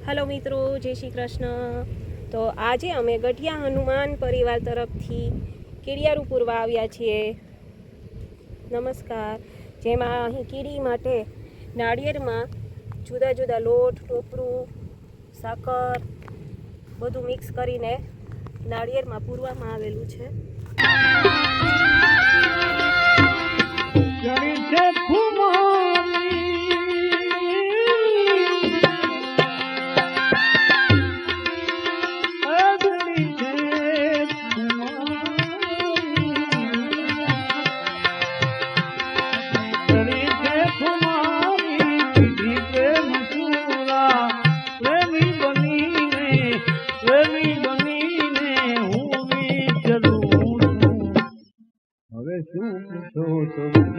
Hello मित्रों, जय श्री कृष्ण। तो आज अमे गढ़िया हनुमान परिवार तरफथी कीड़ियारू पूरवा आव्या छीए। नमस्कार। जेमां अहीं कीड़ी माटे नाळिયેરમાં जुदा जुदा लोट, टोपरू, साकर बधुं मिक्स करीने नाळिયેરમાં પૂરવામાં આવેલું છે। હવે શું પૂછો છો?